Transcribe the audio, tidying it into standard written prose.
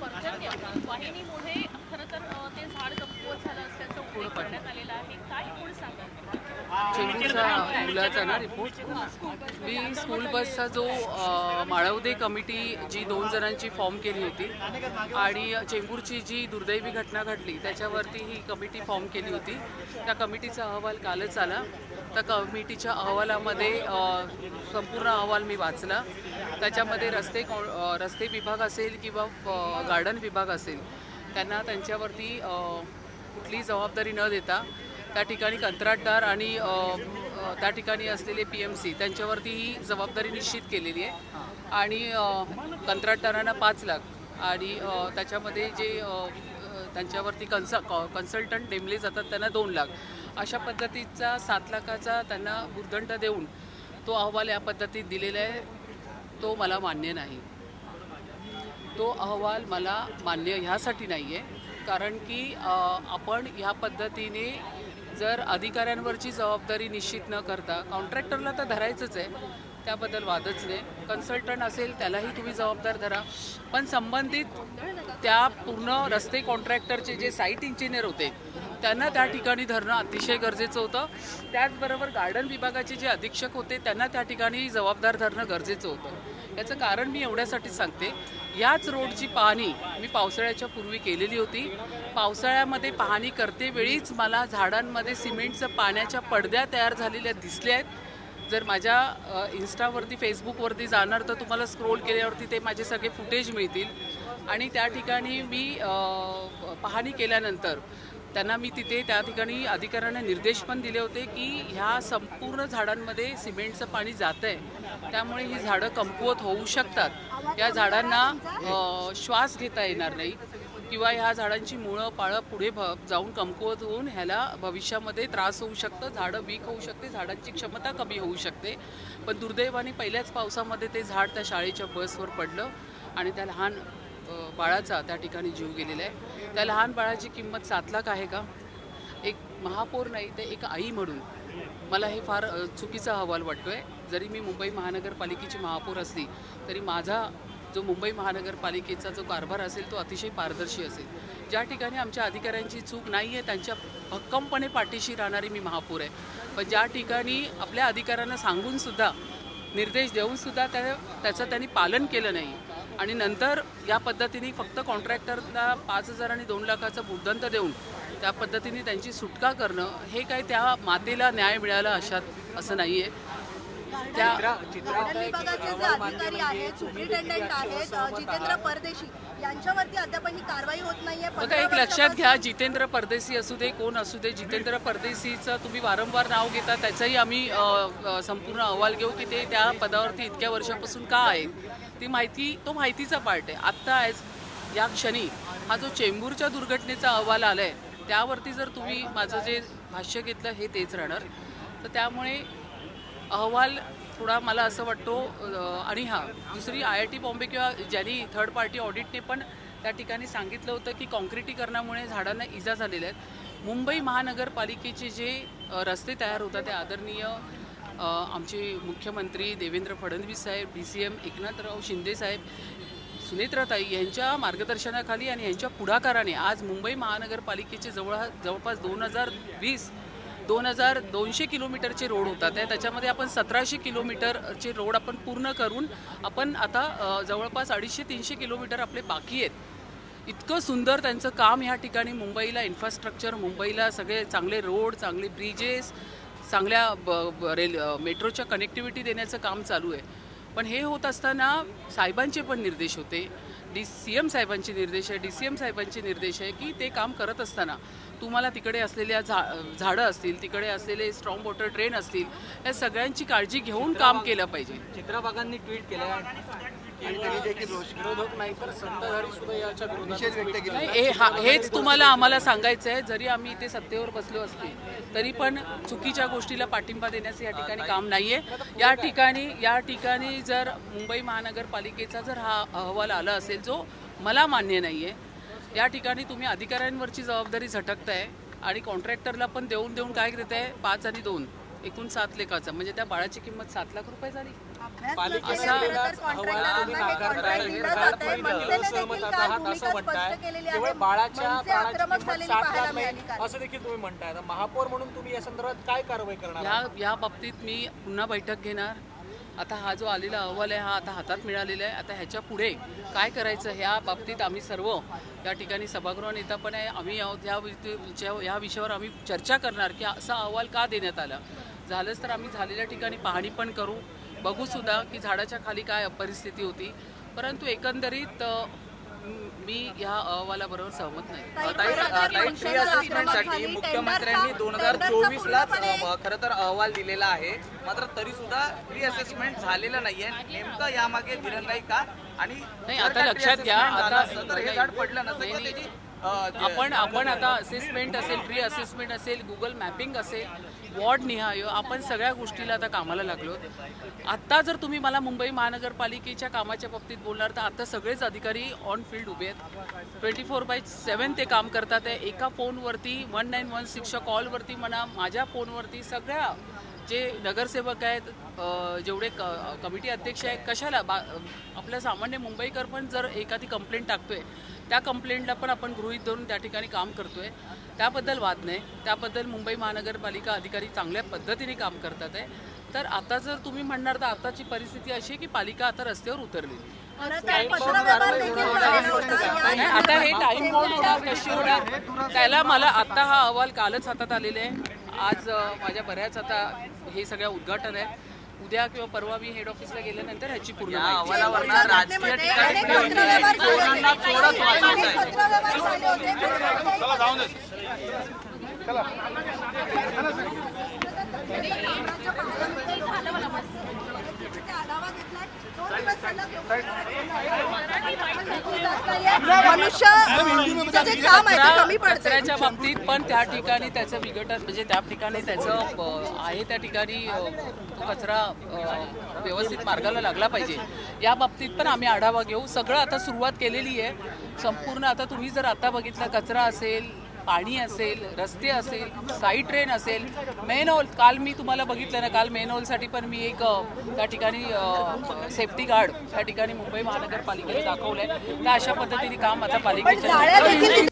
वाहिनीमुळे खरं तर ते झाड कमकुवत झालं असल्याचं उल्लेख करण्यात आलेला आहे. काय कोण सांगाल? चेंबूरचा मुलाचा ना रिपोर्ट. मी स्कूल बसचा जो माळवदे कमिटी जी 2 जणांची फॉर्म केली होती आणि चेंबूरची जी दुर्दैवी घटना घडली त्याच्यावरती ही कमिटी फॉर्म केली होती. त्या कमिटीचा अहवाल कालच आला. त्या कमिटीच्या अहवालामध्ये संपूर्ण अहवाल मी वाचला. त्याच्यामध्ये रस्ते विभाग असेल किंवा गार्डन विभाग असेल त्यांना त्यांच्यावरती कुठलीही जबाबदारी न देता त्या ठिकाणी कंत्राटदार आणि त्या ठिकाणी असलेले PMC त्यांच्यावरती ही जबाबदारी निश्चित केलेली आहे. आणि कंत्राटदारांना 5 लाख आणि त्याच्यामध्ये जे त्यांच्यावरती कन्सल्टंट नेमले जातात त्यांना 2 लाख अशा पद्धतीचा 7 लाखाचा त्यांना भुर्दंड देऊन तो अहवाल या पद्धतीत दिलेला आहे. तो मला मान्य नाही. तो अहवाल मला मान्य ह्यासाठी नाही आहे कारण की आपण ह्या पद्धतीने जर अधिकाऱ्यांवरची जबाबदारी निश्चित न करता कॉन्ट्रॅक्टरला तर धरायचंच आहे, त्याबद्दल वादच नाही. कन्सल्टंट असेल त्यालाही तुम्ही जबाबदार धरा, पण संबंधित त्या पूर्ण रस्ते कॉन्ट्रॅक्टरचे जे साईट इंजिनियर होते त्यांना त्या ठिकाणी धरणं अतिशय गरजेचं होतं. त्याचबरोबर गार्डन विभागाचे जे अधीक्षक होते त्यांना त्या ठिकाणी जबाबदार धरणं गरजेचं होतं. याचं कारण मी एवढ्यासाठी सांगते, याच रोडची पाहणी मी पावसाळ्याच्या पूर्वी केलेली होती. पावसाळ्यामध्ये पाहणी करते वेळीच मला झाडांमध्ये सिमेंटचं पाण्याच्या पडद्या तयार झालेल्या दिसल्या आहेत. जर माझ्या इन्स्टावरती फेसबुकवरती जाणार तर तुम्हाला स्क्रोल केल्यावरती ते माझे सगळे फुटेज मिळतील. आणि त्या ठिकाणी मी पाहणी केल्यानंतर त्यांना मी तिथे त्या ठिकाणी अधिकाऱ्यांना निर्देश पण दिले होते की ह्या संपूर्ण झाडांमध्ये सिमेंटचं पाणी जातं आहे, त्यामुळे ही झाडं कमकुवत होऊ शकतात. या झाडांना श्वास घेता येणार नाही किंवा ह्या झाडांची मुळं पाळं पुढे जाऊन कमकुवत होऊन ह्याला भविष्यामध्ये त्रास होऊ शकतं, झाडं वीक होऊ शकते, झाडांची क्षमता कमी होऊ शकते. पण दुर्दैवाने पहिल्याच पावसामध्ये ते झाड त्या शाळेच्या बसवर पडलं आणि त्या लहान बाळाचा त्या ठिकाणी जीव गेलेला आहे. त्या लहान बाळाची किंमत 7 लाख आहे का? एक महापौर नाही तर एक आई म्हणून मला हे फार चुकीचा अहवाल वाटतो आहे. जरी मी मुंबई महानगरपालिकेची महापौर असली तरी माझा जो मुंबई महानगरपालिकेचा जो कारभार असेल तो अतिशय पारदर्शी असेल. ज्या ठिकाणी आमच्या अधिकाऱ्यांची चूक नाही आहे त्यांच्या भक्कमपणे पाठीशी राहणारी मी महापौर आहे. पण ज्या ठिकाणी आपल्या अधिकाऱ्यांना सांगूनसुद्धा निर्देश देऊनसुद्धा त्याचं त्यांनी पालन केलं नाही आणि नंतर या पद्धतीने फक्त कॉन्ट्रॅक्टरला 5,000 आणि 2 लाखाचा भुर्दंड देऊन त्या पद्धतीने त्यांची सुटका करणं हे काय त्या मातेला न्याय मिळाला अशात असं नाही आहे. गार्डन विभागाचे जे अधिकारी आहेत, सुप्रिटेंडेंट आहेत जितेंद्र परदेशी, यांच्यावरती अद्याप कारवाई होत नाहीये. बघा, एक लक्षात घ्या, जितेंद्र परदेशी असू दे कोण असू दे, जितेंद्र परदेशीचं तुम्ही वारंवार नाव घेता त्याचाही आम्ही संपूर्ण अहवाल घेऊ की ते त्या पदावरती इतक्या वर्षापासून का आहेत. ती माहिती तो माहितीचा पार्ट आहे. आत्ता या क्षणी हा जो चेंबूरच्या दुर्घटनेचा अहवाल आला आहे त्यावरती जर तुम्ही माझं जे भाष्य घेतलं हे तेच राहणार. तर त्यामुळे अहवाल थोडा मला असं वाटतो. आणि दुसरी IIT बॉम्बे किंवा ज्यांनी थर्ड पार्टी ऑडिटने पण त्या ठिकाणी सांगितलं होतं की कॉन्क्रिटीकरणामुळे झाडांना इजा झालेल्या आहेत. मुंबई महानगरपालिकेचे जे रस्ते तयार होतात ते आदरणीय आमचे मुख्यमंत्री देवेंद्र फडणवीस साहेब, DCM एकनाथराव शिंदे साहेब, सुनेत्राताई यांच्या मार्गदर्शनाखाली आणि यांच्या पुढाकाराने आज मुंबई महानगरपालिकेचे जवळपास 2,200 किलोमीटरचे रोड होतात. त्याच्यामध्ये आपण 1700 किलोमीटरचे रोड आपण पूर्ण करून आपण आता जवळपास 250-300 किलोमीटर आपले बाकी आहेत. इतकं सुंदर त्यांचं काम ह्या ठिकाणी मुंबईला इन्फ्रास्ट्रक्चर, मुंबईला सगळे चांगले रोड, चांगले ब्रिजेस, चांगल्या मेट्रोच्या कनेक्टिव्हिटी देण्याचं काम चालू आहे. पण हे होत असताना साहेबांचे पण निर्देश होते, CM साहेबांचे निर्देश आहे, DCM साहेबांचे निर्देश आहे की ते काम करत असताना तुम्हाला तिकडे असलेल्या झाडं असतील, तिकडे असलेले स्ट्रॉंग वॉटर ड्रेन असतील, या सगळ्यांची काळजी घेऊन काम केलं पाहिजे. चित्रबागांनी ट्विट केलं आणि त्यांनी देखील विरोधक नाही तर सत्ताधारी सुद्धा याच्या विरोधात हेच तुम्हाला आम्हाला सांगायचं आहे. जरी आम्ही इथे सत्तेवर बसलो असते तरी पण चुकीच्या गोष्टीला पाठिंबा देण्याचं या ठिकाणी काम नाही आहे. या ठिकाणी जर मुंबई महानगरपालिकेचा जर हा अहवाल आला असेल जो मला मान्य नाही आहे, या ठिकाणी तुम्ही अधिकाऱ्यांवरची जबाबदारी झटकताय आणि कॉन्ट्रॅक्टरला पण देऊन काय करताय 5 आणि 2 एकूण 7 लाखाचा, म्हणजे त्या बाळाची किंमत 7 लाख रुपये झाली. अभ्यास नसलेल्या खरं तर कॉन्ट्रॅक्टरांना हे कॉन्ट्रॅक्ट दिलं जातंय. मनसेने देखील काल भूमिका स्पष्ट केलेली आहे. बाळाच्या मनसे प्राणाची आक्रमक किंमत झालेली 7 पाहायला लाख मिळाली नाही काल. असं देखील तुम्ही म्हणताय. आता महापौर म्हणून तुम्ही या संदर्भात काय कारवाई करणार? या बाबतीत मी पुन्हा बैठक घेणार. आता हा जो आलेला अहवाल आहे हा आता हातात मिळालेला आहे. आता ह्याच्या पुढे काय करायचं ह्या बाबतीत आम्ही सर्व या ठिकाणी सभागृह नेता पण आहे आम्ही या विषयावर आम्ही चर्चा करणार की असा अहवाल का देण्यात आला. झालंच तर आम्ही झालेल्या ठिकाणी पाहणी पण करू, बघूसुद्धा की झाडाच्या खाली काय परिस्थिती होती. परंतु एकंदरीत मी या अहवालाबरोबर सहमत नाही. फ्री असेसमेंटसाठी मुख्यमंत्र्यांनी 2024ला खरं तर अहवाल दिलेला आहे, मात्र तरी सुद्धा फ्री असेसमेंट झालेलं नाहीये. नेमकं यामागे दिरंगाई का? आणि नाही आता लक्षात घ्या, आता हे झाड पडलं नसतं त्याची आपण आता असेसमेंट असेल, फ्री असेसमेंट असेल, गुगल मॅपिंग असेल, वॉर्ड निहाय आपण सगळ्या गोष्टीला आता कामाला लागलो. आत्ता जर तुम्ही मला मुंबई महानगरपालिकेच्या कामाच्या बाबतीत बोलणार तर आता सगळेच अधिकारी ऑन फील्ड उभे आहेत. 24/7 ते काम करतात आहे. एका फोनवरती 1916च्या कॉलवरती म्हणा, माझ्या फोनवरती सगळ्या जे नगरसेवक आहेत, जेवढे कमिटी अध्यक्ष आहेत, कशाला आपल्या सामान्य मुंबईकर पण जर एखादी कंप्लेंट टाकतोय त्या कंप्लेंटला पण आपण गृहीत धरून त्या ठिकाणी काम करतोय. त्याबद्दल वाद नाही. त्याबद्दल मुंबई महानगरपालिका अधिकारी चांगल्या पद्धतीने काम करतात आहे. तर आता जर तुम्ही म्हणणार तर आताची परिस्थिती अशी आहे की पालिका आता रस्त्यावर उतरली. पत्रव्यवहार देखील झालेला होता. आता हे टाइम बाउंड होणार, कशी होणार त्याला मला आता हा अहवाल कालच हातात आलेले आहे. आज माझ्या बऱ्याच आता हे सगळ्या उद्घाटन आहे. उद्या किंवा परवा मी हेड ऑफिसला गेल्यानंतर ह्याची पूर्ण माहिती अहवालावर राजकीय ठिकाणी पत्रव्यवहार चोरांना चोरच वाचवत आहे. मनुष्य जे काम आहे ते कमी पडतं. कचऱ्याच्या बाबतीत पण त्या ठिकाणी त्याचं विघटन म्हणजे त्या ठिकाणी त्याचं आहे त्या ठिकाणी तो कचरा व्यवस्थित मार्गाला लागला पाहिजे. या बाबतीत पण आम्ही आढावा घेऊ. सगळं आता सुरुवात केलेली आहे संपूर्ण. आता तुम्ही जर आता बघितलं कचरा असेल, पाणी असेल, रस्ते असेल, साईड ट्रेन असेल, मेन हॉल काल मी तुम्हाला बघितलं ना, काल मेन हॉलसाठी पण मी एक त्या ठिकाणी सेफ्टी गार्ड त्या ठिकाणी मुंबई महानगरपालिकेने दाखवलंय. तर अशा पद्धतीने काम आता पालिकेच्या